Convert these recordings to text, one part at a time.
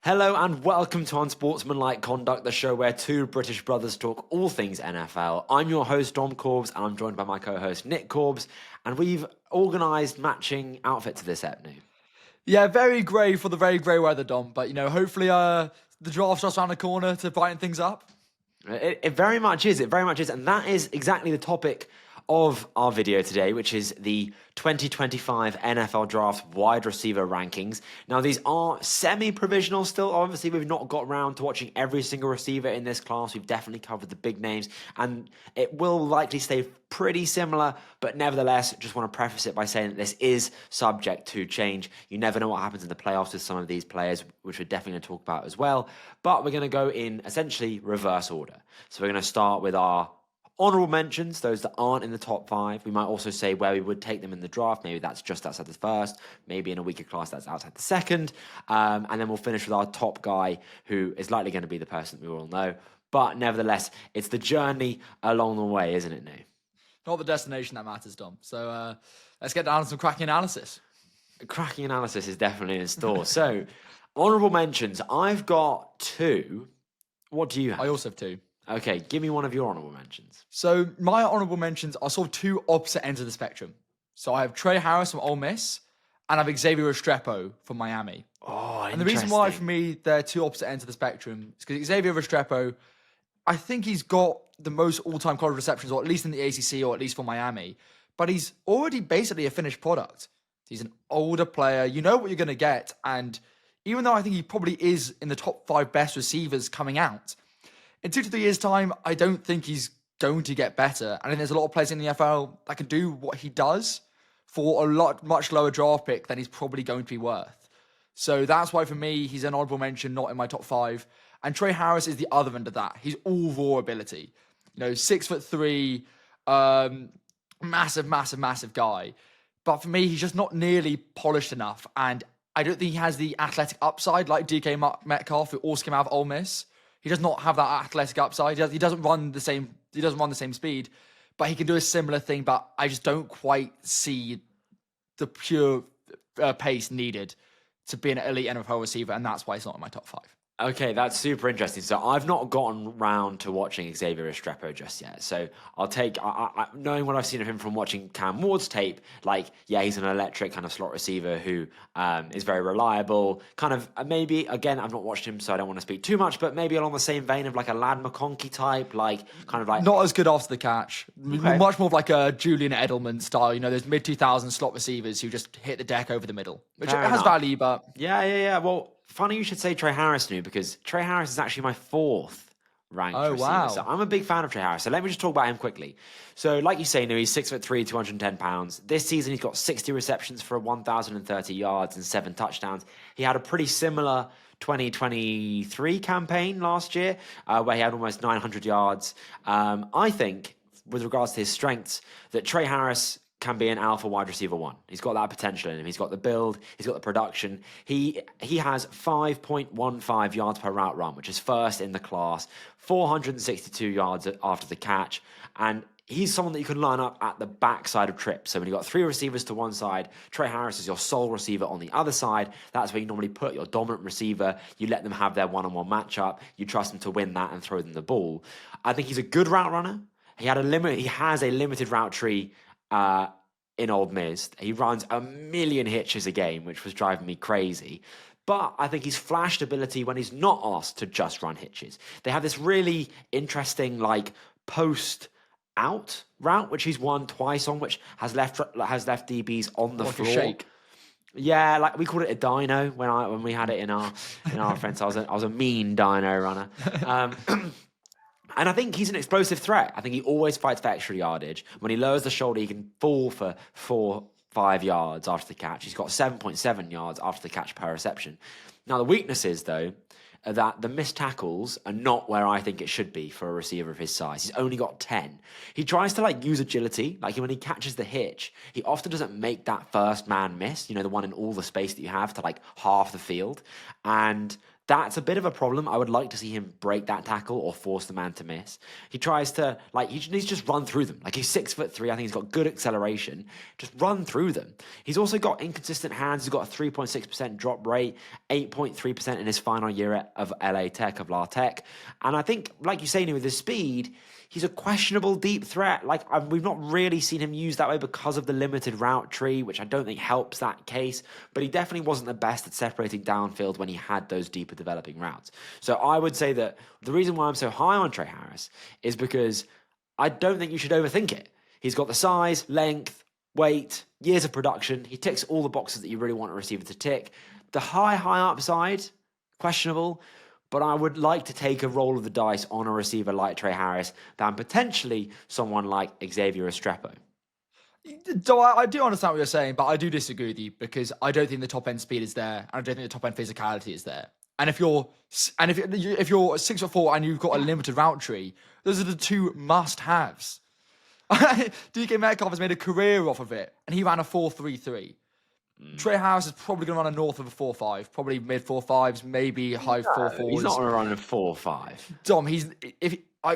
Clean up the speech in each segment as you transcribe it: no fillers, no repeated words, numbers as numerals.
Hello and welcome to Unsportsmanlike Conduct, the show where two British brothers talk all things NFL. I'm your host, Dom Corbs, and I'm joined by my co-host, Nick Corbs, and we've organised matching outfits to this ep. Yeah, very grey for the very grey weather, Dom, but, hopefully the draft's just around the corner to brighten things up. It very much is, and that is exactly the topic of our video today, which is the 2025 NFL Draft wide receiver rankings. Now, these are semi-provisional still. Obviously, we've not got around to watching every single receiver in this class. We've definitely covered the big names, and it will likely stay pretty similar, but nevertheless, just want to preface it by saying that this is subject to change. You never know what happens in the playoffs with some of these players, which we're definitely going to talk about as well. But we're going to go in essentially reverse order. So we're going to start with our honourable mentions, those that aren't in the top five. We might also say where we would take them in the draft. Maybe that's just outside the first. Maybe in a weaker class, that's outside the second. And then we'll finish with our top guy, who is likely going to be the person we all know. But nevertheless, it's the journey along the way, isn't it, Nate? Not the destination that matters, Dom. So let's get down to some cracking analysis. Cracking analysis is definitely in store. So, honourable mentions. I've got two. What do you have? I also have two. Okay, give me one of your honourable mentions. So my honourable mentions are sort of two opposite ends of the spectrum. So I have Trey Harris from Ole Miss, and I have Xavier Restrepo from Miami. Oh, and the reason why, for me, they're two opposite ends of the spectrum is because Xavier Restrepo, I think he's got the most all-time college receptions, or at least in the ACC, or at least for Miami. But he's already basically a finished product. He's an older player. You know what you're going to get. And even though I think he probably is in the top 5 best receivers coming out, in 2 to 3 years' time, I don't think he's going to get better. I think there's a lot of players in the NFL that can do what he does for a much lower draft pick than he's probably going to be worth. So that's why, for me, he's an honorable mention, not in my top 5. And Trey Harris is the other end of that. He's all raw ability. 6'3", massive guy. But for me, he's just not nearly polished enough. And I don't think he has the athletic upside like DK Metcalf, who also came out of Ole Miss. He does not have that athletic upside. He doesn't run the same. He doesn't run the same speed, but he can do a similar thing. But I just don't quite see the pure pace needed to be an elite NFL receiver, and that's why it's not in my top 5. Okay, that's super interesting. So I've not gotten round to watching Xavier Restrepo just yet. So I'll take, knowing what I've seen of him from watching Cam Ward's tape, he's an electric kind of slot receiver who is very reliable. Kind of, maybe, again, I've not watched him, so I don't want to speak too much, but maybe along the same vein of like a Lad McConkey type, Not as good after the catch. Okay. Much more of like a Julian Edelman style, those mid-2000s slot receivers who just hit the deck over the middle, which has value, but... Yeah. Well, funny you should say Trey Harris new, because Trey Harris is actually my 4th ranked receiver. Wow. So I'm a big fan of Trey Harris. So let me just talk about him quickly. So like you say, he's 6'3", 210 pounds. This season, he's got 60 receptions for 1,030 yards and 7 touchdowns. He had a pretty similar 2023 campaign last year, where he had almost 900 yards. I think, with regards to his strengths, that Trey Harris can be an alpha wide receiver 1. He's got that potential in him. He's got the build. He's got the production. He has 5.15 yards per route run, which is first in the class, 462 yards after the catch. And he's someone that you can line up at the backside of trips. So when you've got 3 receivers to one side, Trey Harris is your sole receiver on the other side. That's where you normally put your dominant receiver. You let them have their one-on-one matchup. You trust them to win that and throw them the ball. I think he's a good route runner. He has a limited route tree in Ole Miss. He runs a million hitches a game, which was driving me crazy. But I think he's flashed ability when he's not asked to just run hitches. They have this really interesting post-out route, which he's won twice on, which has left DBs on the floor. Shake. Yeah, we called it a dino when we had it in our offense. I was a mean dino runner. And I think he's an explosive threat. I think he always fights for extra yardage. When he lowers the shoulder, he can fall for 4-5 yards after the catch. He's got 7.7 yards after the catch per reception. Now, the weaknesses, though, are that the missed tackles are not where I think it should be for a receiver of his size. He's only got 10. He tries to use agility. When he catches the hitch, he often doesn't make that first man miss, the one in all the space that you have to half the field. And That's a bit of a problem. I would like to see him break that tackle or force the man to miss. He tries to, he needs to just run through them. Like, he's 6'3". I think he's got good acceleration. Just run through them. He's also got inconsistent hands. He's got a 3.6% drop rate, 8.3% in his final year of LA Tech, of La Tech. And I think, like you say, with his speed, he's a questionable deep threat. We've not really seen him used that way because of the limited route tree, which I don't think helps that case. But he definitely wasn't the best at separating downfield when he had those deeper developing routes. So I would say that the reason why I'm so high on Trey Harris is because I don't think you should overthink it. He's got the size, length, weight, years of production. He ticks all the boxes that you really want a receiver to tick. The high upside, questionable. But I would like to take a roll of the dice on a receiver like Trey Harris than potentially someone like Xavier Restrepo. So I do understand what you're saying, but I do disagree with you because I don't think the top end speed is there, and I don't think the top end physicality is there. And if you're 6'4" and you've got a limited route tree, those are the two must-haves. DK Metcalf has made a career off of it, and he ran a 4.33. Trey Harris is probably going to run a north of a 4.5, probably mid 4.5s, maybe high 4.4s. He's not going to run a 4.5. Dom,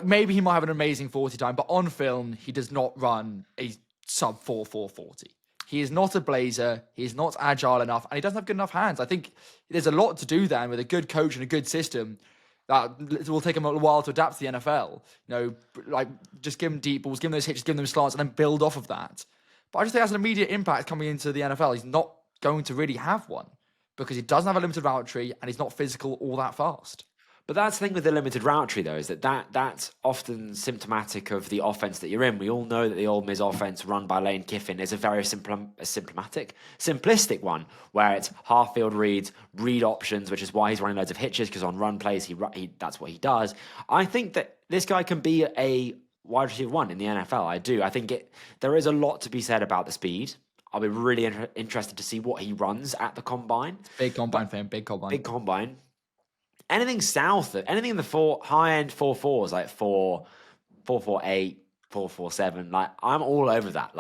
maybe he might have an amazing 40 time, but on film he does not run a sub 4.40. He is not a blazer. He's not agile enough, and he doesn't have good enough hands. I think there's a lot to do there, and with a good coach and a good system, that will take him a while to adapt to the NFL. Just give him deep balls, give him those hitches, give him those slants, and then build off of that. But I just think it has an immediate impact coming into the NFL. He's not going to really have one because he doesn't have a limited route tree and he's not physical all that fast. But that's the thing with the limited route tree, though, is that's often symptomatic of the offense that you're in. We all know that the Ole Miss offense run by Lane Kiffin is a very simplistic one, where it's half field reads, read options, which is why he's running loads of hitches, because on run plays, that's what he does. I think that this guy can be a wide receiver 1 in the NFL. I do. I think there is a lot to be said about the speed. I'll be really interested to see what he runs at the combine. Big combine for him. Big combine. Anything in the high end 4.4s, like 4.48, 4.47, I'm all over that.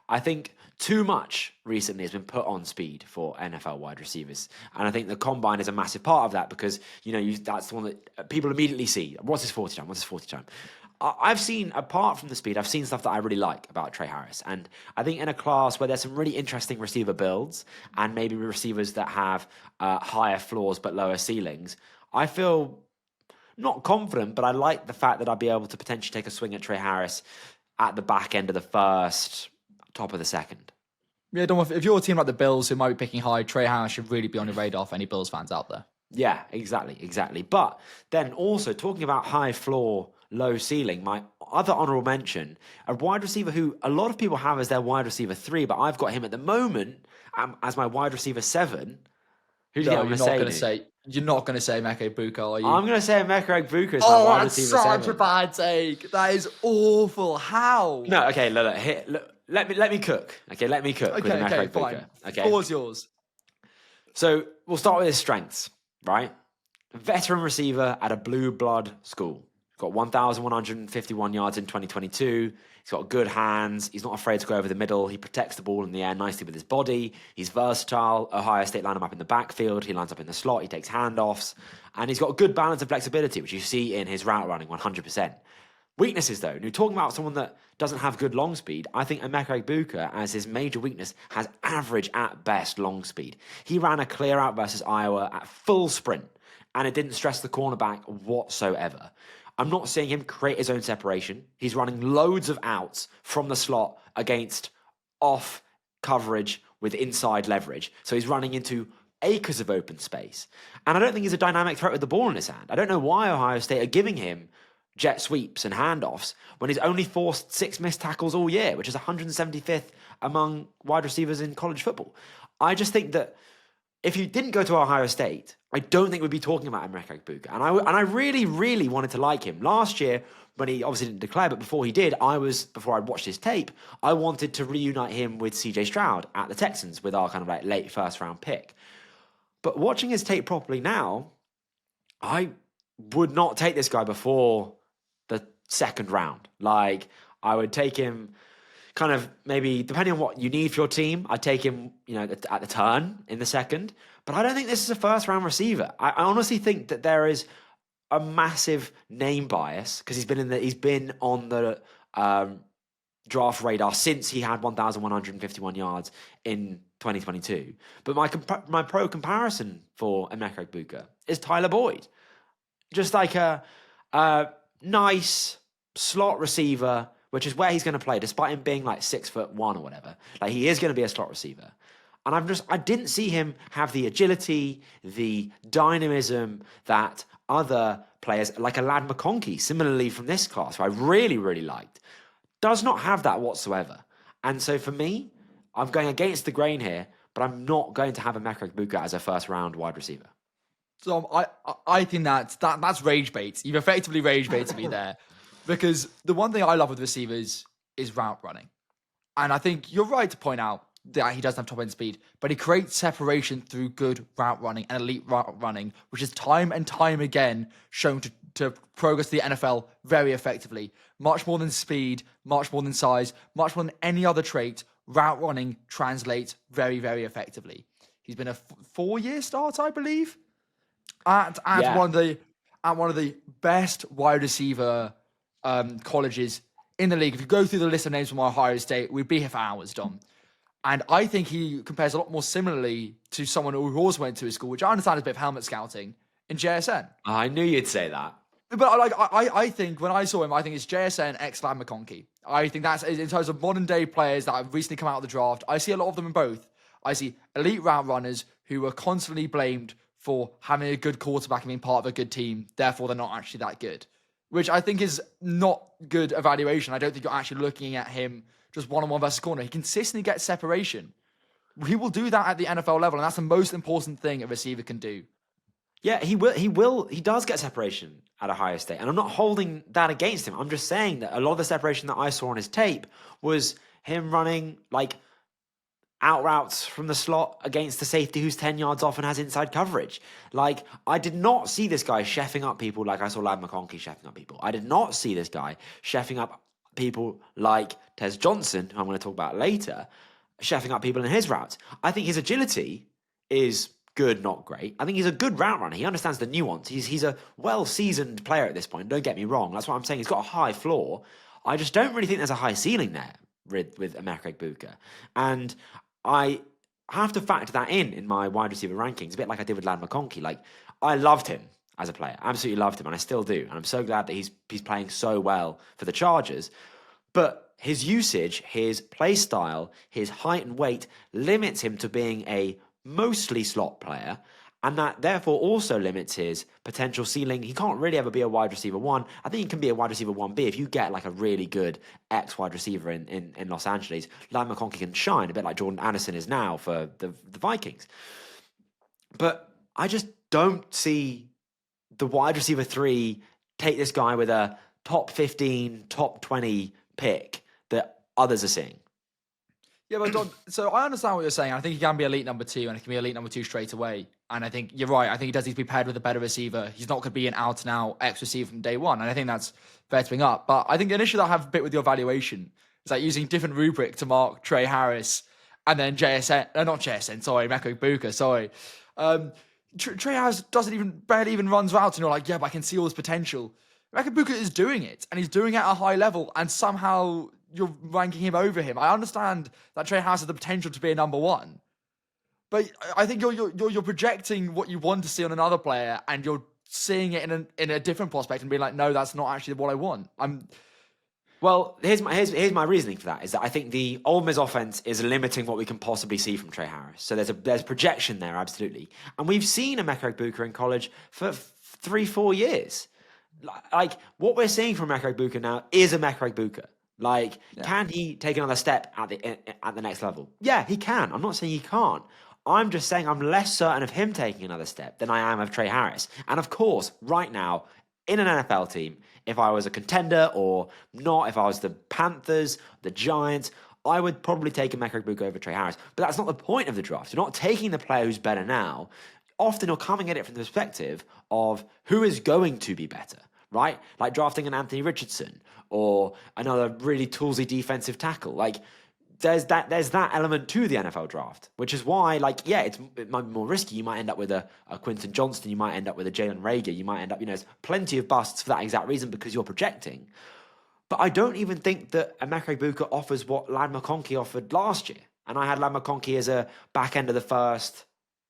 I think too much recently has been put on speed for NFL wide receivers. And I think the combine is a massive part of that because, that's the one that people immediately see. What's his 40 time? I've seen, apart from the speed, I've seen stuff that I really like about Trey Harris. And I think in a class where there's some really interesting receiver builds and maybe receivers that have higher floors but lower ceilings, I feel not confident, but I like the fact that I'd be able to potentially take a swing at Trey Harris at the back end of the first, top of the second. Yeah, if you're a team like the Bills who might be picking high, Trey Harris should really be on your radar for any Bills fans out there. Yeah, exactly. But then also talking about high floor, low ceiling, my other honourable mention, a wide receiver who a lot of people have as their wide receiver 3, but I've got him at the moment as my wide receiver 7. Who do you think I'm going to say? You're not going to say Emeka Egbuka, are you? I'm going to say Emeka Egbuka is my wide receiver 7. That's such a bad take. That is awful. How? No, okay, look, let me cook. Okay, let me cook with Emeka Egbuka. Fine. Okay, Floor's yours. So we'll start with his strengths, right? Veteran receiver at a blue blood school. Got 1,151 yards in 2022. He's got good hands. He's not afraid to go over the middle. He protects the ball in the air nicely with his body. He's versatile. Ohio State line him up in the backfield. He lines up in the slot. He takes handoffs. And he's got a good balance of flexibility, which you see in his route running 100%. Weaknesses, though. You're talking about someone that doesn't have good long speed. I think Emeka Egbuka, as his major weakness, has average at best long speed. He ran a clear out versus Iowa at full sprint, and it didn't stress the cornerback whatsoever. I'm not seeing him create his own separation. He's running loads of outs from the slot against off coverage with inside leverage. So he's running into acres of open space. And I don't think he's a dynamic threat with the ball in his hand. I don't know why Ohio State are giving him jet sweeps and handoffs when he's only forced 6 missed tackles all year, which is 175th among wide receivers in college football. I just think that if you didn't go to Ohio State, I don't think we'd be talking about Emeka Egbuka. And I really, really wanted to like him. Last year, when he obviously didn't declare, but before he did, before I'd watched his tape, I wanted to reunite him with CJ Stroud at the Texans with our kind of late first round pick. But watching his tape properly now, I would not take this guy before the second round. I would take him kind of maybe, depending on what you need for your team, I'd take him, at the turn in the second. But I don't think this is a first-round receiver. I honestly think that there is a massive name bias because he's been on the draft radar since he had 1,151 yards in 2022. But my pro comparison for Emeka Egbuka is Tyler Boyd, just like a nice slot receiver, which is where he's going to play, despite him being like 6'1" or whatever. Like he is going to be a slot receiver. And I didn't see him have the agility, the dynamism that other players like a Lad McConkey, similarly from this class, who I really, really liked, does not have that whatsoever. And so for me, I'm going against the grain here, but I'm not going to have Emeka Egbuka as a first-round wide receiver. So I think that's rage bait. You've effectively rage baited me there. Because the one thing I love with receivers is route running. And I think you're right to point out that he doesn't have top end speed, but he creates separation through good route running and elite route running, which is time and time again shown to progress the NFL very effectively. Much more than speed, much more than size, much more than any other trait, route running translates very, very effectively. He's been a 4-year start, I believe, at one of the best wide receiver colleges in the league. If you go through the list of names from Ohio State, we'd be here for hours, Dom. And I think he compares a lot more similarly to someone who also went to his school, which I understand is a bit of helmet scouting, in JSN. I knew you'd say that. But I think when I saw him, I think it's JSN x Lad McConkey. I think that's in terms of modern day players that have recently come out of the draft. I see a lot of them in both. I see elite route runners who are constantly blamed for having a good quarterback and being part of a good team. Therefore, they're not actually that good, which I think is not good evaluation. I don't think you're actually looking at him just one-on-one versus corner. He consistently gets separation. He will do that at the NFL level, and that's the most important thing a receiver can do. Yeah, he will. He does get separation at Ohio State, and I'm not holding that against him. I'm just saying that a lot of the separation that I saw on his tape was him running like out routes from the slot against the safety who's 10 yards off and has inside coverage. Like, I did not see this guy chefing up people like I saw Lad McConkey chefing up people. I did not see this guy chefing up people like Tez Johnson, who I'm going to talk about later, chefing up people in his routes. I think his agility is good, not great. I think he's a good route runner. He understands the nuance. He's a well-seasoned player at this point. Don't get me wrong. That's what I'm saying. He's got a high floor. I just don't really think there's a high ceiling there with Emeka Egbuka. And I have to factor that in my wide receiver rankings, a bit like I did with Lad McConkey. Like, I loved him as a player. Absolutely loved him, and I still do. And I'm so glad that he's playing so well for the Chargers. But his usage, his play style, his height and weight limits him to being a mostly slot player, and that therefore also limits his potential ceiling. He can't really ever be a wide receiver 1. I think he can be a wide receiver 1B if you get like a really good X wide receiver in Los Angeles. Lad McConkey can shine a bit like Jordan Addison is now for the Vikings. But I just don't see the wide receiver 3 take this guy with a top 15, top 20 pick that others are seeing. Yeah, but Don, so I understand what you're saying. I think he can be elite number 2, and he can be elite number 2 straight away. And I think you're right. I think he does need to be paired with a better receiver. He's not going to be an out-and-out X receiver from day one, and I think that's fair to bring up. But I think an issue that I have a bit with your valuation is like using different rubric to mark Trey Harris and then Emeka Egbuka, sorry. Trey Harris barely even runs routes, and you're like, yeah, but I can see all his potential. Emeka Egbuka is doing it, and he's doing it at a high level, and somehow you're ranking him over him. I understand that Trey Harris has the potential to be a number 1, but I think you're projecting what you want to see on another player, and you're seeing it in a different prospect and being like, no, that's not actually what I want. Well, here's my reasoning for that, is that I think the Ole Miss offense is limiting what we can possibly see from Trey Harris. So there's projection there, absolutely. And we've seen Emeka Egbuka in college for 3-4 years. Like, what we're seeing from Emeka Egbuka now is Emeka Egbuka. Like, Can he take another step at the next level? Yeah, he can. I'm not saying he can't. I'm just saying I'm less certain of him taking another step than I am of Trey Harris. And of course, right now, in an NFL team, if I was a contender or not, if I was the Panthers, the Giants, I would probably take Emeka Egbuka over Trey Harris. But that's not the point of the draft. You're not taking the player who's better now. Often you're coming at it from the perspective of who is going to be better, right? Like drafting an Anthony Richardson or another really toolsy defensive tackle. Like, there's that element to the NFL draft, which is why, like, yeah, it might be more risky. You might end up with a Quinton Johnston, you might end up with a Jalen Reagor, you might end up, there's plenty of busts for that exact reason because you're projecting. But I don't even think that Emeka Egbuka offers what Lad McConkey offered last year. And I had Lad McConkey as a back end of the first,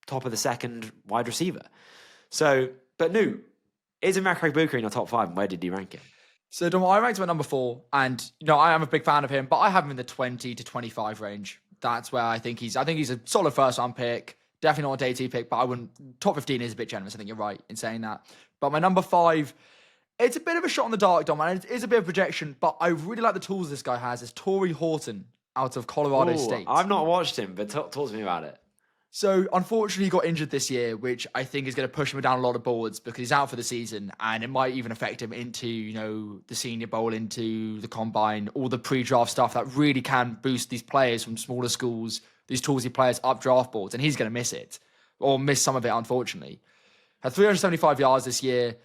top of the second wide receiver. So, but no, is Emeka Egbuka in your top 5? And where did he rank him? So, Dom, I ranked him at number 4, and I am a big fan of him, but I have him in the 20 to 25 range. That's where I think he's a solid first round pick. Definitely not a day 2 pick, but I wouldn't. Top 15 is a bit generous. I think you're right in saying that. But my number 5, it's a bit of a shot in the dark, Dom, and it is a bit of projection, but I really like the tools this guy has. It's Tory Horton out of Colorado State. I've not watched him, but talk to me about it. So, unfortunately, he got injured this year, which I think is going to push him down a lot of boards because he's out for the season, and it might even affect him into, the Senior Bowl, into the Combine, all the pre-draft stuff that really can boost these players from smaller schools, these tallsy players up draft boards, and he's going to miss it, or miss some of it, unfortunately. Had 375 yards this year,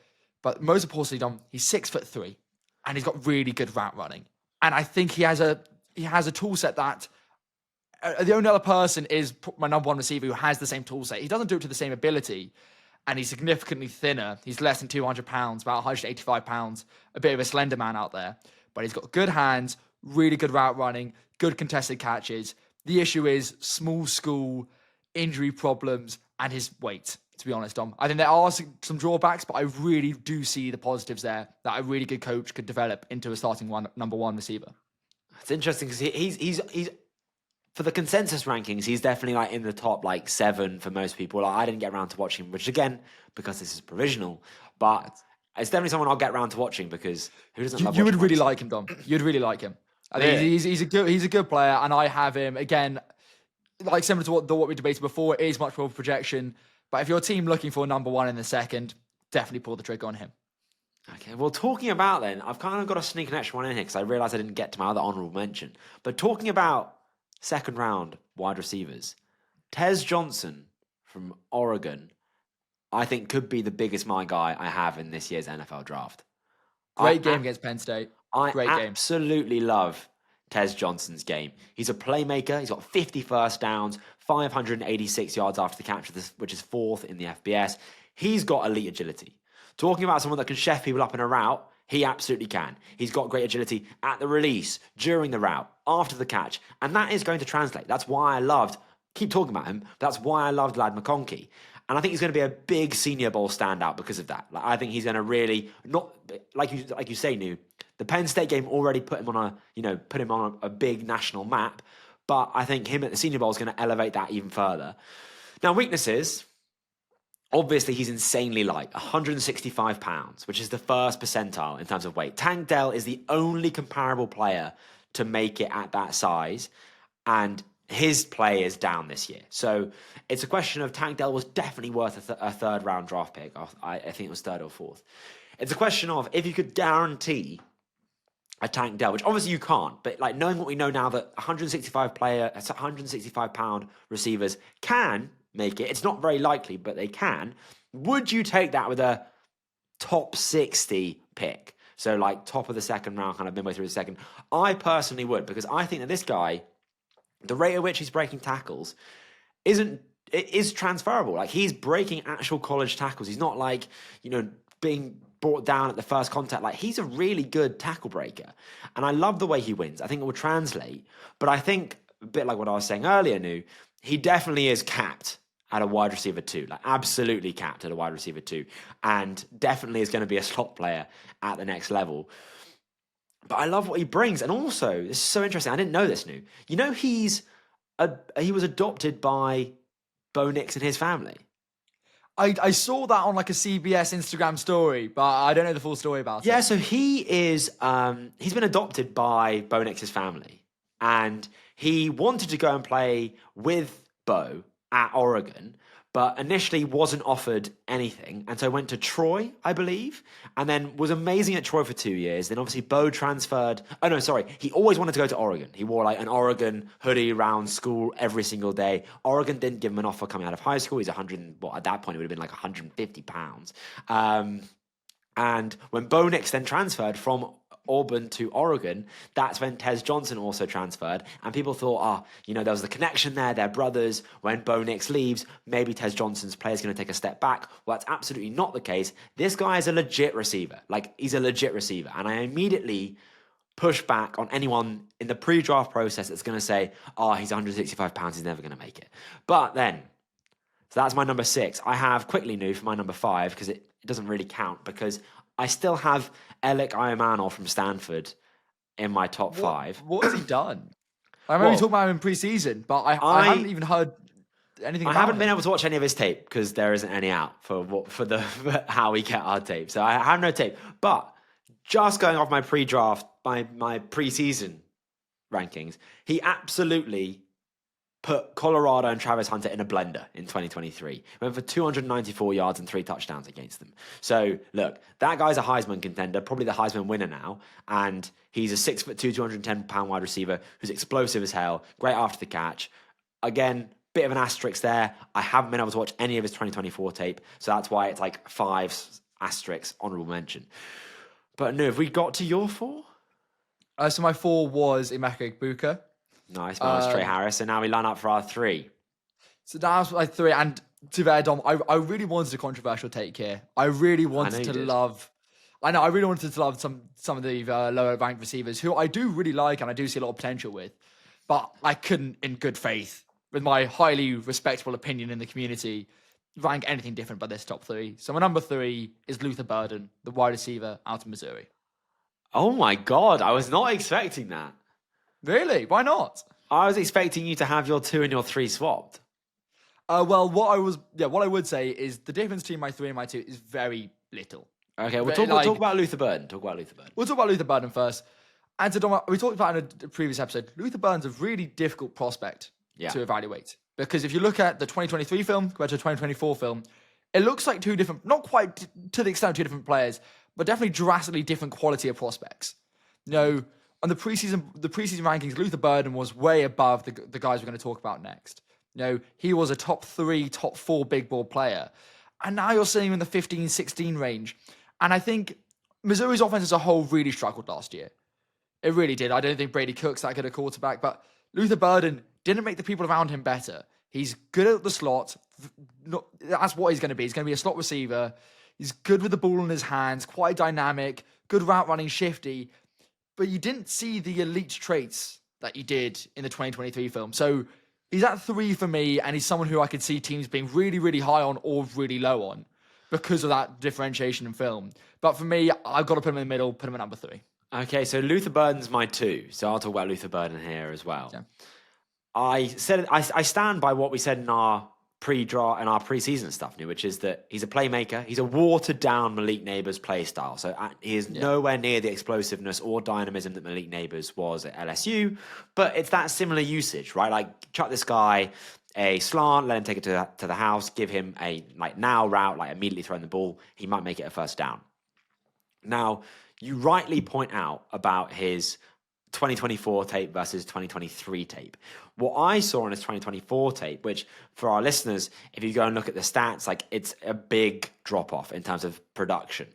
but most importantly, Dom, he's 6'3", and he's got really good route running. And I think he has a tool set that the only other person is my number 1 receiver who has the same tool set. He doesn't do it to the same ability, and he's significantly thinner. He's less than 200 pounds, about 185 pounds, a bit of a slender man out there. But he's got good hands, really good route running, good contested catches. The issue is small school, injury problems, and his weight, to be honest, Dom. I think there are some drawbacks, but I really do see the positives there that a really good coach could develop into a starting number 1 receiver. It's interesting because he's for the consensus rankings, he's definitely like in the top 7 for most people. I didn't get around to watching him, which again, because this is provisional, but it's definitely someone I'll get around to watching because who doesn't love you would watching really Max? like him, Dom. You'd really like him. I think Really? he's a good player, and I have him again. Like similar to what we debated before, it is much more of a projection. But if your team looking for a number 1 in the second, definitely pull the trigger on him. Okay, well, talking about then, I've kind of got to sneak an extra one in here because I realised I didn't get to my other honourable mention. But talking about second round wide receivers, Tez Johnson from Oregon, I think could be the biggest my guy I have in this year's NFL draft. Great game against Penn State. Great game. Absolutely love Tez Johnson's game. He's a playmaker. He's got 50 first downs, 586 yards after the catch, which is 4th in the FBS. He's got elite agility. Talking about someone that can chef people up in a route, he absolutely can. He's got great agility at the release, during the route, after the catch, and that is going to translate. That's why keep talking about him, that's why I loved Lad McConkey. And I think he's going to be a big Senior Bowl standout because of that. I think he's going to really, not like you say, Nu, the Penn State game already put him on a big national map, but I think him at the Senior Bowl is going to elevate that even further. Now, weaknesses. Obviously, he's insanely light, 165 pounds, which is the first percentile in terms of weight. Tank Dell is the only comparable player to make it at that size, and his play is down this year. So it's a question of Tank Dell was definitely worth a third round draft pick. I think it was 3rd or 4th. It's a question of if you could guarantee a Tank Dell, which obviously you can't, but knowing what we know now that 165 pound receivers can make it. It's not very likely, but they can. Would you take that with a top 60 pick? So top of the second round, kind of midway through the second. I personally would, because I think that this guy, the rate at which he's breaking tackles is transferable. He's breaking actual college tackles. He's not being brought down at the first contact. He's a really good tackle breaker. And I love the way he wins. I think it will translate. But I think, a bit like what I was saying earlier, Nu, he definitely is capped at a wide receiver 2, absolutely capped at a wide receiver 2, and definitely is going to be a slot player at the next level. But I love what he brings, and also this is so interesting. I didn't know this, Nu. He was adopted by Bo Nix and his family. I saw that on a CBS Instagram story, but I don't know the full story about it. Yeah, so he is he's been adopted by Bo Nix's family, and he wanted to go and play with Bo at Oregon, but initially wasn't offered anything, and so went to Troy, I believe, and then was amazing at Troy for 2 years. Then obviously Bo transferred. Oh no, sorry, he always wanted to go to Oregon. He wore an Oregon hoodie around school every single day. Oregon didn't give him an offer coming out of high school. He's 100. Well, at that point it would have been 150 pounds. And when Bo Nix then transferred from Auburn to Oregon, that's when Tez Johnson also transferred. And people thought, there was the connection there. They're brothers. When Bo Nix leaves, maybe Tez Johnson's player is going to take a step back. Well, that's absolutely not the case. This guy is a legit receiver. Like, he's a legit receiver. And I immediately push back on anyone in the pre-draft process that's going to say, he's 165 pounds, he's never going to make it. But then, so that's my number 6. I have quickly new for my number 5 because it doesn't really count because I still have Elic Ayomanor from Stanford in my top 5. What has he done? I remember you talking about him in pre-season, but I haven't even heard anything about him. I haven't been able to watch any of his tape because there isn't any out for how we get our tape. So I have no tape. But just going off my pre-draft, my pre-season rankings, he absolutely put Colorado and Travis Hunter in a blender in 2023. Went for 294 yards and 3 touchdowns against them. So, look, that guy's a Heisman contender, probably the Heisman winner now, and he's a 6'2", 210-pound wide receiver who's explosive as hell, great after the catch. Again, bit of an asterisk there. I haven't been able to watch any of his 2024 tape, so that's why it's like 5 asterisks, honourable mention. But no, have we got to your 4? So my 4 was Emeka Egbuka. Nice, mine was Trey Harris, and now we line up for our 3. So that's my 3, and to be fair, Dom, I really wanted a controversial take here. I really wanted to love some of the lower ranked receivers who I do really like and I do see a lot of potential with, but I couldn't, in good faith, with my highly respectable opinion in the community, rank anything different but this top 3. So my number 3 is Luther Burden, the wide receiver out of Missouri. Oh my God, I was not expecting that. Really? Why not? I was expecting you to have your 2 and your 3 swapped. Well, what I would say is the difference between my 3 and my 2 is very little. Okay, we'll talk about Luther Burden. We'll talk about Luther Burden first. And so, Dom, we talked about in a previous episode, Luther Burden's a really difficult prospect to evaluate. Because if you look at the 2023 film compared to the 2024 film, it looks like 2 different, not quite to the extent of 2 different players, but definitely drastically different quality of prospects. On the preseason rankings, Luther Burden was way above the guys we're going to talk about next. He was a top 3, top 4 big ball player. And now you're seeing him in the 15, 16 range. And I think Missouri's offense as a whole really struggled last year. It really did. I don't think Brady Cook's that good a quarterback, but Luther Burden didn't make the people around him better. He's good at the slot. That's what he's going to be. He's going to be a slot receiver. He's good with the ball in his hands, quite dynamic, good route running, shifty. But you didn't see the elite traits that you did in the 2023 film. So he's at 3 for me, and he's someone who I could see teams being really, really high on or really low on because of that differentiation in film. But for me, I've got to put him in the middle, put him at number 3. Okay, so Luther Burden's my 2, so I'll talk about Luther Burden here as well. Yeah. I stand by what we said in our pre-draw and our pre-season stuff, which is that he's a playmaker. He's a watered-down Malik Neighbors play style. So he is nowhere near the explosiveness or dynamism that Malik Neighbors was at LSU, but it's that similar usage, right? Like, chuck this guy a slant, let him take it to the house, give him a now route, immediately throwing the ball. He might make it a first down. Now, you rightly point out about his 2024 tape versus 2023 tape. What I saw on his 2024 tape, which for our listeners, if you go and look at the stats, it's a big drop off in terms of production.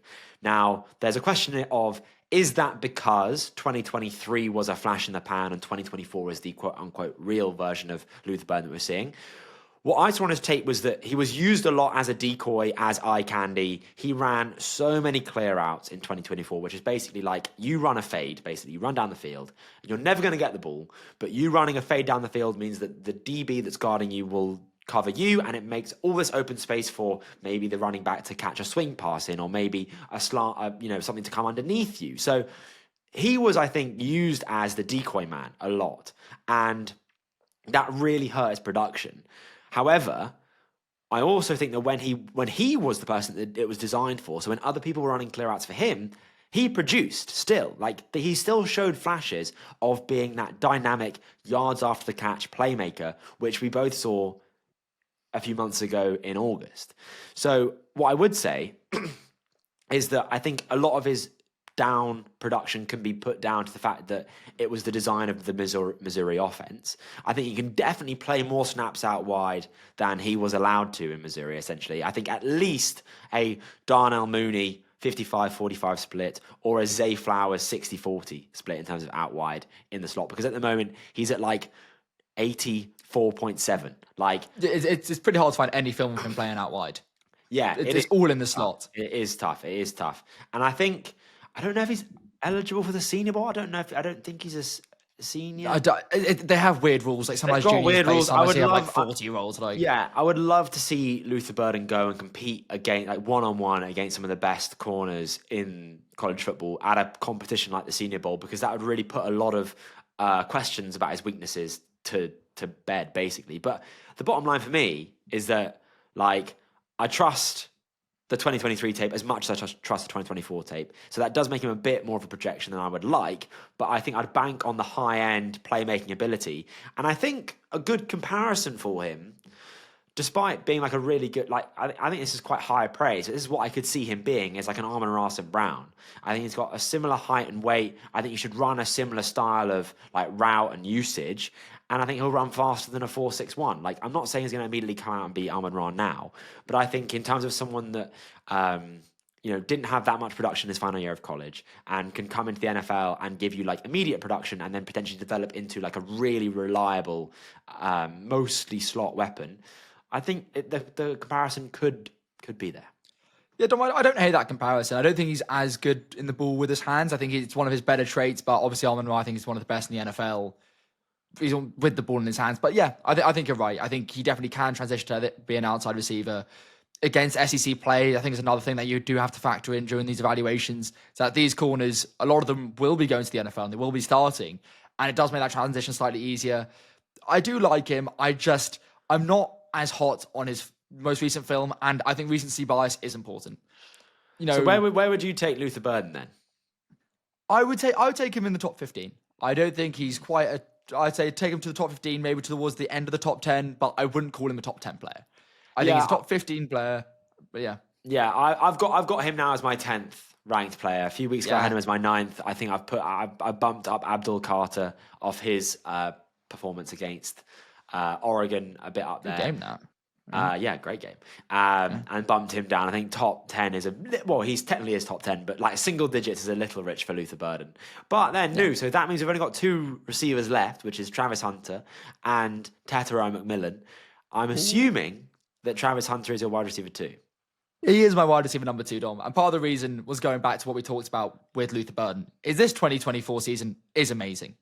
Now, there's a question of, is that because 2023 was a flash in the pan and 2024 is the quote unquote real version of Luther Burden that we're seeing? What I saw on his tape was that he was used a lot as a decoy, as eye candy. He ran so many clear outs in 2024, which is basically like you run a fade, basically. You run down the field. You're never going to get the ball, but you running a fade down the field means that the DB that's guarding you will cover you, and it makes all this open space for maybe the running back to catch a swing pass in, or maybe a slant, something to come underneath you. So he was, I think, used as the decoy man a lot, and that really hurt his production. However, I also think that when he was the person that it was designed for, so when other people were running clear outs for him, he produced still. He still showed flashes of being that dynamic yards after the catch playmaker, which we both saw a few months ago in August. So what I would say is that I think a lot of his down production can be put down to the fact that it was the design of the Missouri offense. I think he can definitely play more snaps out wide than he was allowed to in Missouri, essentially. I think at least a Darnell Mooney 55-45 split or a Zay Flowers 60-40 split in terms of out wide in the slot, because at the moment he's at like 84.7. Like It's pretty hard to find any film of him playing out wide. yeah, It's all in the slot. It is tough. It is tough. And I don't know if he's eligible for the Senior Bowl. I don't think he's a senior. They have weird rules. Like sometimes They've got juniors weird play, rules. sometimes you have like 40-year-olds. Like Yeah, I would love to see Luther Burden go and compete against, like, one-on-one against some of the best corners in college football at a competition like the Senior Bowl, because that would really put a lot of questions about his weaknesses to bed, basically. But the bottom line for me is that, like, I trust the 2023 tape as much as I trust the 2024 tape. So that does make him a bit more of a projection than I would like, but I think I'd bank on the high-end playmaking ability. And I think a good comparison for him, despite being like a really good, like, I think this is quite high praise. This is what I could see him being, is like an Ayomanor St. Brown. I think he's got a similar height and weight. I think he should run a similar style of like route and usage. And I think he'll run faster than a 4.61. Like, I'm not saying he's going to immediately come out and beat Ayomanor now, but I think in terms of someone that, didn't have that much production his final year of college and can come into the NFL and give you like immediate production and then potentially develop into like a really reliable, mostly slot weapon, I think the comparison could be there. Yeah, I don't hate that comparison. I don't think he's as good in the ball with his hands. I think it's one of his better traits, but obviously Ayomanor, I think, is one of the best in the NFL. He's on with the ball in his hands. But yeah, I think you're right. I think he definitely can transition to be an outside receiver. Against SEC play, I think is another thing that you do have to factor in during these evaluations. Is that these corners, a lot of them will be going to the NFL and they will be starting. And it does make that transition slightly easier. I do like him. I'm not as hot on his most recent film, and I think recency bias is important. So where would you take Luther Burden then? I would take him in the top 15. I don't think he's I'd say take him to the top 15, maybe towards the end of the top 10, but I wouldn't call him a top 10 player. I think he's a top 15 player, but yeah. Yeah, I've got him now as my 10th ranked player. A few weeks ago, I had him as my 9th. I think I bumped up Abdul Carter off his performance against Oregon a bit up there. Good game, that. Yeah, great game. And bumped him down. I think top 10 is he's technically is top 10, but like single digits is a little rich for Luther Burden. But then so that means we've only got two receivers left, which is Travis Hunter and Tetairoa McMillan. I'm assuming that Travis Hunter is your wide receiver too. He is my wide receiver number 2, Dom. And part of the reason was going back to what we talked about with Luther Burden is this 2024 season is amazing.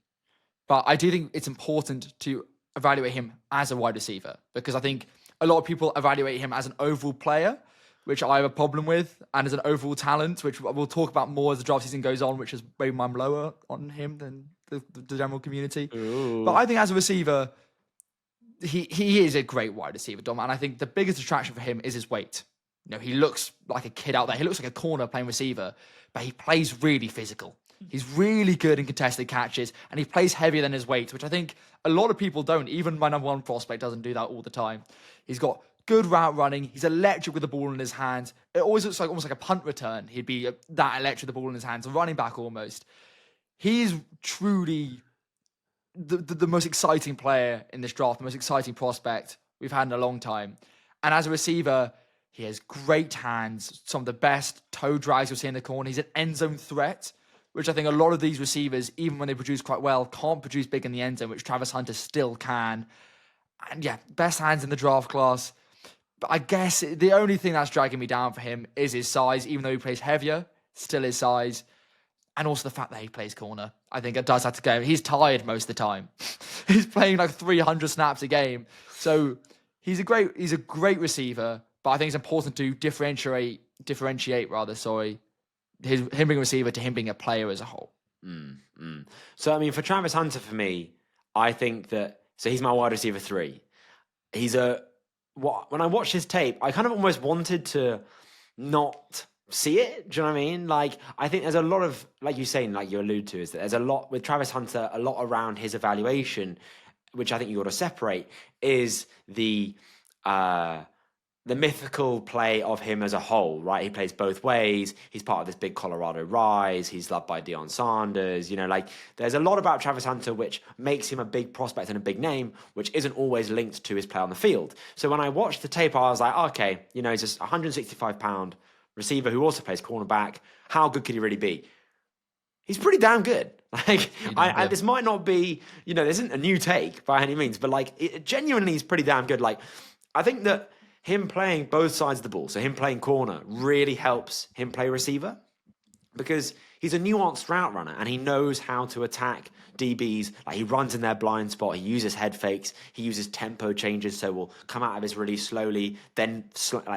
But I do think it's important to evaluate him as a wide receiver, because I think a lot of people evaluate him as an overall player, which I have a problem with, and as an overall talent, which we'll talk about more as the draft season goes on, which is maybe I'm lower on him than the general community. Ooh. But I think as a receiver, he is a great wide receiver, Dom, and I think the biggest attraction for him is his weight. He looks like a kid out there. He looks like a corner playing receiver, but he plays really physical. He's really good in contested catches, and he plays heavier than his weight, which I think a lot of people don't. Even my number 1 prospect doesn't do that all the time. He's got good route running. He's electric with the ball in his hands. It always looks like almost like a punt return. He'd be that electric with the ball in his hands, a running back almost. He's truly the most exciting player in this draft, the most exciting prospect we've had in a long time. And as a receiver, he has great hands, some of the best toe drags you'll see in the corner. He's an end zone threat, which I think a lot of these receivers, even when they produce quite well, can't produce big in the end zone, which Travis Hunter still can. And yeah, best hands in the draft class. But I guess the only thing that's dragging me down for him is his size. Even though he plays heavier, still his size. And also the fact that he plays corner. I think it does have to go. He's tired most of the time. He's playing like 300 snaps a game. So he's a great receiver, but I think it's important to differentiate him being a receiver to him being a player as a whole. So, I mean, for Travis Hunter, for me, I think that, so he's my wide receiver 3. When I watched his tape, I kind of almost wanted to not see it. Do you know what I mean? Like, I think there's a lot of, like you saying, like you allude to, is that there's a lot with Travis Hunter, a lot around his evaluation, which I think you got to separate, is the mythical play of him as a whole, right? He plays both ways. He's part of this big Colorado rise. He's loved by Deion Sanders. There's a lot about Travis Hunter which makes him a big prospect and a big name, which isn't always linked to his play on the field. So when I watched the tape, I was like, okay, he's just 165-pound receiver who also plays cornerback, how good could he really be? He's pretty damn good. Like, this might not be, this isn't a new take by any means, but like, it genuinely is pretty damn good. Like, I think that him playing both sides of the ball, so him playing corner, really helps him play receiver because he's a nuanced route runner and he knows how to attack DBs. Like, he runs in their blind spot. He uses head fakes. He uses tempo changes. So will come out of his release slowly, then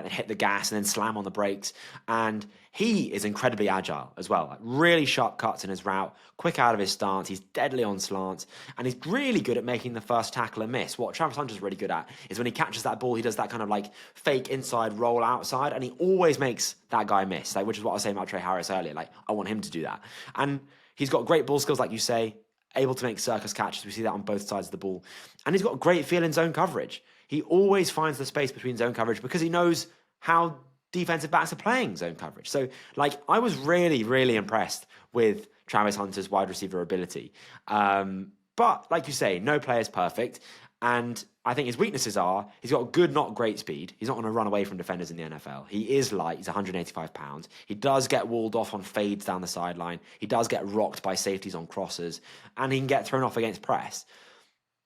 hit the gas and then slam on the brakes. And he is incredibly agile as well. Like, really sharp cuts in his route, quick out of his stance. He's deadly on slants. And he's really good at making the first tackle a miss. What Travis Hunter's really good at is when he catches that ball, he does that kind of like fake inside roll outside. And he always makes that guy miss, which is what I was saying about Trey Harris earlier. Like, I want him to do that. And he's got great ball skills, like you say, able to make circus catches. We see that on both sides of the ball. And he's got great feel in zone coverage. He always finds the space between zone coverage because he knows how defensive backs are playing zone coverage. So, like, I was really, really impressed with Travis Hunter's wide receiver ability. But, like you say, no player is perfect. And I think his weaknesses are he's got good, not great speed. He's not going to run away from defenders in the NFL. He is light. He's 185 pounds. He does get walled off on fades down the sideline. He does get rocked by safeties on crosses. And he can get thrown off against press.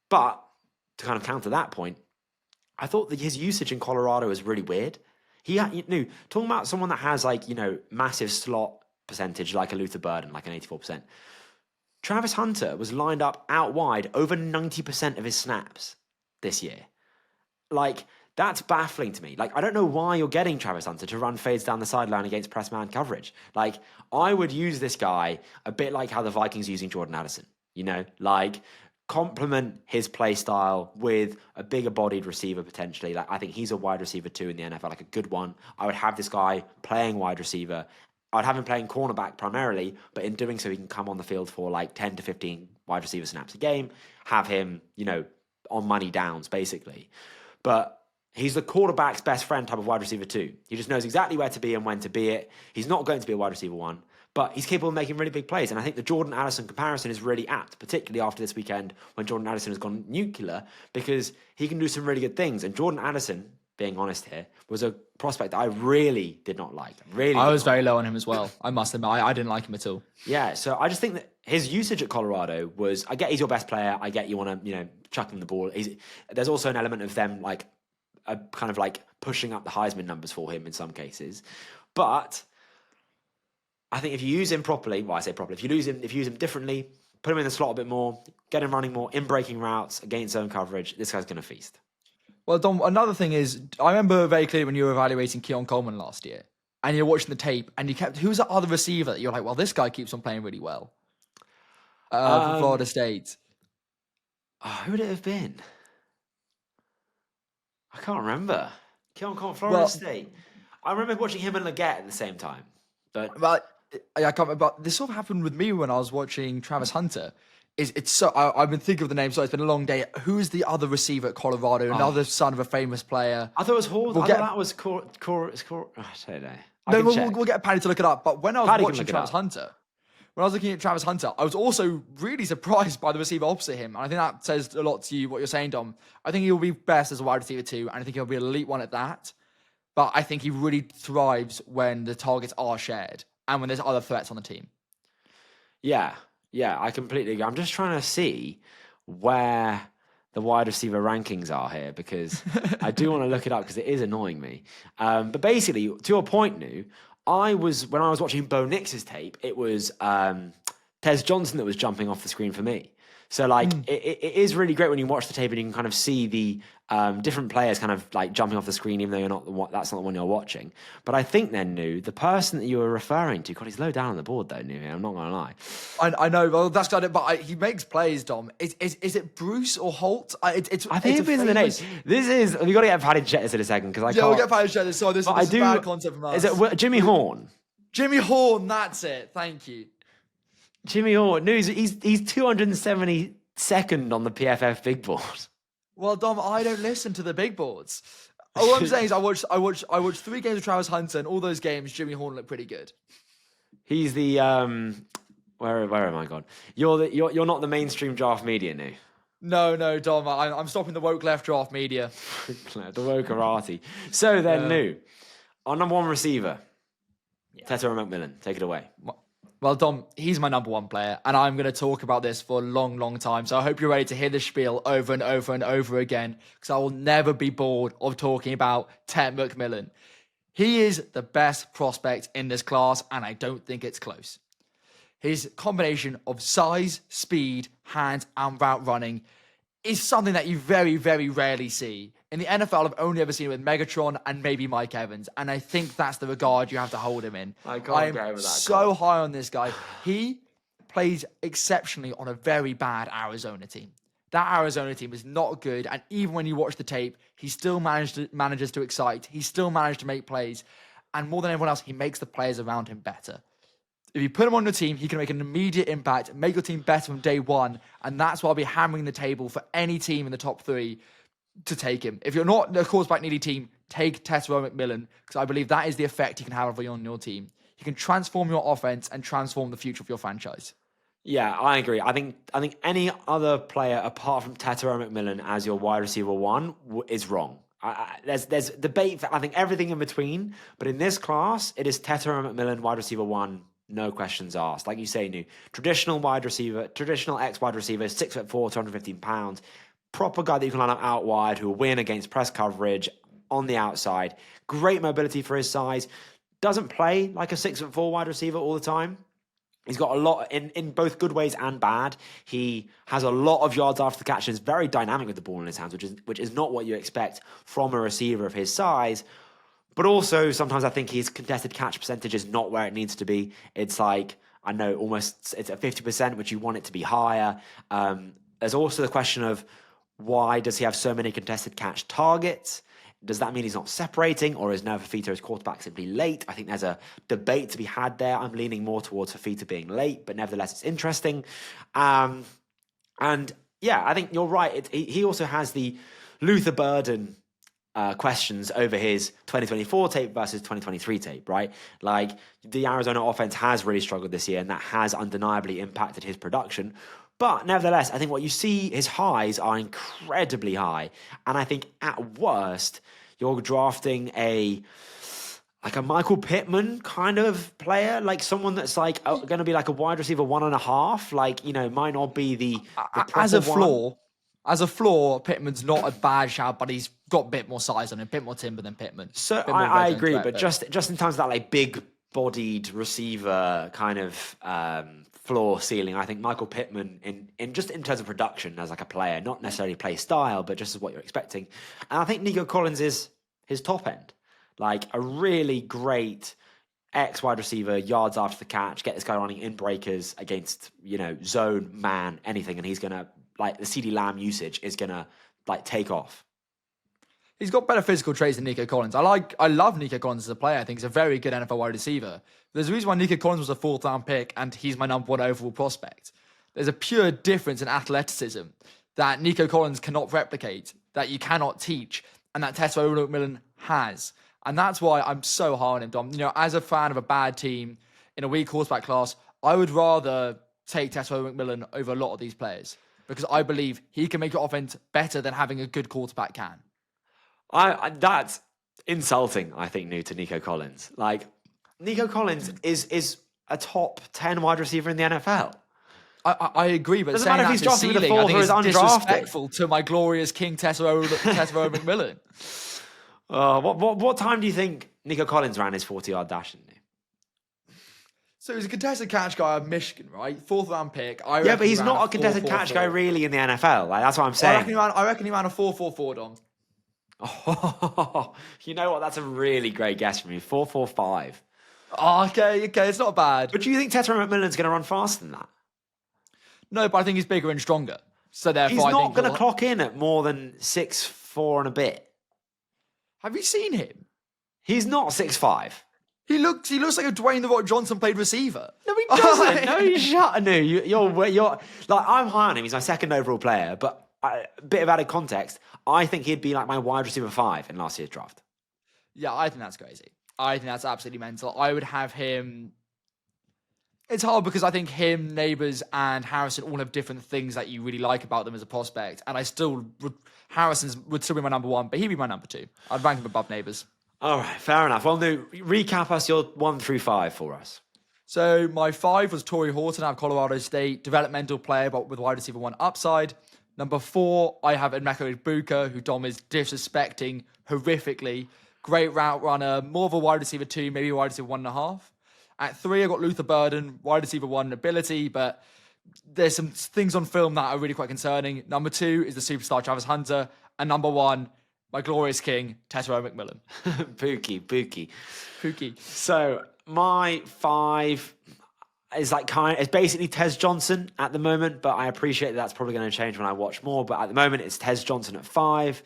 But to kind of counter that point, I thought that his usage in Colorado was really weird. Talking about someone that has massive slot percentage like a Luther Burden, like an 84%. Travis Hunter was lined up out wide over 90% of his snaps this year. Like, that's baffling to me. Like, I don't know why you're getting Travis Hunter to run fades down the sideline against press man coverage. Like, I would use this guy a bit like how the Vikings are using Jordan Addison. Complement his play style with a bigger bodied receiver potentially. Like, I think he's a wide receiver too in the NFL, like a good one. I would have this guy playing wide receiver. I'd have him playing cornerback primarily, but in doing so, he can come on the field for like 10 to 15 wide receiver snaps a game, have him, on money downs basically. But he's the quarterback's best friend type of wide receiver too. He just knows exactly where to be and when to be it. He's not going to be a wide receiver one, but he's capable of making really big plays. And I think the Jordan Addison comparison is really apt, particularly after this weekend when Jordan Addison has gone nuclear, because he can do some really good things. And Jordan Addison, being honest here, was a prospect that I really did not like. I was very low on him as well. I must admit, I didn't like him at all. Yeah, so I just think that his usage at Colorado was, I get he's your best player. I get you want to, chuck him the ball. There's also an element of them kind of pushing up the Heisman numbers for him in some cases. But I think if you use him properly, well, I say properly, if you use him differently, put him in the slot a bit more, get him running more in breaking routes against zone coverage, this guy's going to feast. Well, Dom, another thing is, I remember very clearly when you were evaluating Keon Coleman last year, and you're watching the tape, and who's that other receiver that you're like, well, this guy keeps on playing really well? For Florida State. Who would it have been? I can't remember. Keon Coleman, Florida State. I remember watching him and Leggett at the same time. But I can't remember. But this sort of happened with me when I was watching Travis Hunter. I've been thinking of the name, so it's been a long day. Who's the other receiver at Colorado? Another son of a famous player. I thought it was Hall. That was Cor. I don't know. We'll get Paddy to look it up. But when I was watching Travis Hunter, when I was looking at Travis Hunter, I was also really surprised by the receiver opposite him. And I think that says a lot to you, what you're saying, Dom. I think he'll be best as a wide receiver too, and I think he'll be an elite one at that. But I think he really thrives when the targets are shared and when there's other threats on the team. Yeah, I completely agree. I'm just trying to see where the wide receiver rankings are here because I do want to look it up because it is annoying me. But basically, to your point, Nu, when I was watching Bo Nix's tape, it was Tez Johnson that was jumping off the screen for me. So it is really great when you watch the tape and you can kind of see the different players kind of jumping off the screen, even though that's not the one you're watching. But I think then, Nu, the person that you were referring to, God, he's low down on the board though, Nu. I'm not going to lie. I know, well, that's got it. But he makes plays, Dom. Is it Bruce or Holt? I think it's in the names. We've got to get Paddy to check this in a second because I can't. Yeah, we'll get Paddy to check this. So this is bad concept from us. Is it Jimmy Horn? Jimmy Horn, that's it. Thank you. Jimmy Horn. No, he's 272nd on the PFF big board. Well, Dom, I don't listen to the big boards. All I'm saying is I watched 3 games of Travis Hunter, and all those games, Jimmy Horn looked pretty good. He's the where am I gone? You're not the mainstream draft media, Nu. No, Dom. I'm stopping the woke left draft media. The woke Karate. So then, Nu, our number one receiver, Tetairoa McMillan, take it away. Well, Dom, he's my number one player, and I'm going to talk about this for a long, long time. So I hope you're ready to hear the spiel over and over and over again, because I will never be bored of talking about Tet McMillan. He is the best prospect in this class, and I don't think it's close. His combination of size, speed, hands, and route running is something that you very, very rarely see. In the NFL, I've only ever seen it with Megatron and maybe Mike Evans, and I think that's the regard you have to hold him in. I can't get over that. So high on this guy. He plays exceptionally on a very bad Arizona team. That Arizona team is not good, and even when you watch the tape, he still manages to excite. He still managed to make plays, and more than everyone else, he makes the players around him better. If you put him on your team, he can make an immediate impact, make your team better from day one, and that's why I'll be hammering the table for any team in the top three to take him. If you're not a quarterback needy team, take Tetairoa McMillan, because I believe that is the effect he can have on your team. He can transform your offense and transform the future of your franchise. Yeah, I agree. I think any other player apart from Tetairoa McMillan as your wide receiver one is wrong. There's debate for, I think, everything in between, but in this class, it is Tetairoa McMillan, wide receiver one, no questions asked. Like you say, New, traditional ex wide receiver, 6'4", 215 pounds, proper guy that you can line up out wide who will win against press coverage on the outside. Great mobility for his size. Doesn't play like a 6'4" wide receiver all the time. He's got a lot in both good ways and bad. He has a lot of yards after the catch and is very dynamic with the ball in his hands, which is not what you expect from a receiver of his size. But also, sometimes I think his contested catch percentage is not where it needs to be. It's like, I know, almost it's at 50%, which you want it to be higher. There's also the question of why does he have so many contested catch targets? Does that mean he's not separating, or is now Fafita's quarterback simply late? I think there's a debate to be had there. I'm leaning more towards Fafita being late, but nevertheless, it's interesting. And yeah, I think you're right. He also has the Luther Burden questions over his 2024 tape versus 2023 tape, right? Like, the Arizona offense has really struggled this year, and that has undeniably impacted his production. But nevertheless, I think what you see, his highs are incredibly high. And I think at worst, you're drafting a Michael Pittman kind of player, like someone that's like going to be like a wide receiver 1.5, like, you know, might not be the as a floor. As a floor, Pittman's not a bad shout, but he's got a bit more size on him, a bit more timber than Pittman. So I agree, but just in terms of that like big-bodied receiver kind of floor ceiling, I think Michael Pittman in terms of production as like a player, not necessarily play style, but just as what you're expecting. And I think Nico Collins is his top end, like a really great X wide receiver, yards after the catch, get this guy running in breakers against, you know, zone, man, anything, and he's gonna, like, the CeeDee Lamb usage is gonna like take off. He's got better physical traits than Nico Collins. I love Nico Collins as a player. I think he's a very good NFL wide receiver. There's a reason why Nico Collins was a 4th round pick and he's my number one overall prospect. There's a pure difference in athleticism that Nico Collins cannot replicate, that you cannot teach, and that Tetairoa McMillan has. And that's why I'm so high on him, Dom. You know, as a fan of a bad team in a weak quarterback class, I would rather take Tetairoa McMillan over a lot of these players, because I believe he can make your offense better than having a good quarterback can. That's insulting, I think, to Nico Collins. Like, Nico Collins is a top 10 wide receiver in the NFL. I agree, but doesn't saying matter if that's he's his drafted with a ceiling, I fourth think or is is undrafted. disrespectful to my glorious King Tetairoa McMillan. What time do you think Nico Collins ran his 40-yard dash in? So he's a contested catch guy of Michigan, right? 4th round pick. Yeah, but he's not a contested catch guy really in the NFL. Like, that's what I'm saying. I reckon he ran a 4.44, Dom. Oh, you know what? That's a really great guess from you. 4.45. Oh, okay, it's not bad. But do you think Tetairoa McMillan's going to run faster than that? No, but I think he's bigger and stronger. So therefore, he's not going to clock in at more than 6'4" and a bit. Have you seen him? He's not 6'5". He looks like a Dwayne The Rock Johnson played receiver. No, he doesn't. No, you're like, I'm high on him. He's my 2nd overall player. But a bit of added context, I think he'd be like my wide receiver 5 in last year's draft. Yeah, I think that's crazy. I think that's absolutely mental. I would have him. It's hard because I think him, Neighbors, and Harrison all have different things that you really like about them as a prospect. And Harrison would still be my number 1, but he'd be my number 2. I'd rank him above Neighbors. All right, fair enough. Well, no, recap us your 1 through 5 for us. So my 5 was Tory Horton out of Colorado State, developmental player, but with wide receiver 1 upside. Number 4, I have Emeka Egbuka, who Dom is disrespecting horrifically. Great route runner, more of a wide receiver 2, maybe a wide receiver 1.5. At 3, I got Luther Burden, wide receiver 1 ability, but there's some things on film that are really quite concerning. Number 2 is the superstar Travis Hunter. And number 1, my glorious king, Tetairoa McMillan. Pookie. So my 5 is it's basically Tez Johnson at the moment, but I appreciate that's probably going to change when I watch more. But at the moment, it's Tez Johnson at 5,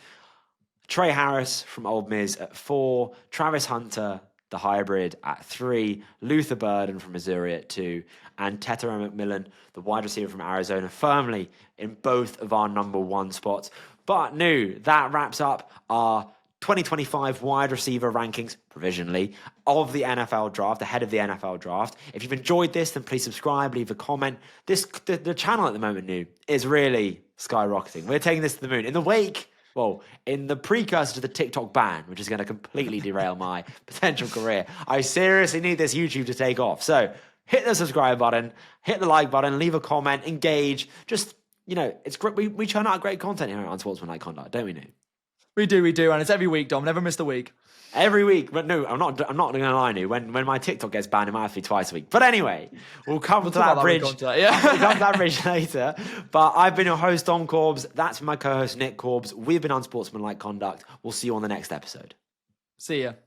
Trey Harris from Ole Miss at 4, Travis Hunter, the hybrid, at 3, Luther Burden from Missouri at 2, and Tetairoa McMillan, the wide receiver from Arizona, firmly in both of our number 1 spots. But that wraps up our 2025 wide receiver rankings, provisionally, of the NFL draft, ahead of the NFL draft. If you've enjoyed this, then please subscribe, leave a comment. The channel at the moment, is really skyrocketing. We're taking this to the moon. In the precursor to the TikTok ban, which is going to completely derail my potential career, I seriously need this YouTube to take off. So hit the subscribe button, hit the like button, leave a comment, engage. Just, it's great. We churn out great content here on Sportsmanlike Conduct, don't we, Nu? We do, and it's every week, Dom. Never missed a week. Every week, but no, I'm not going to lie, Nu. When my TikTok gets banned, it might have to be twice a week. But anyway, we'll come to that bridge. We'll come to that bridge later. But I've been your host, Dom Corbs. That's been my co-host, Nick Corbs. We've been on Sportsmanlike Conduct. We'll see you on the next episode. See ya.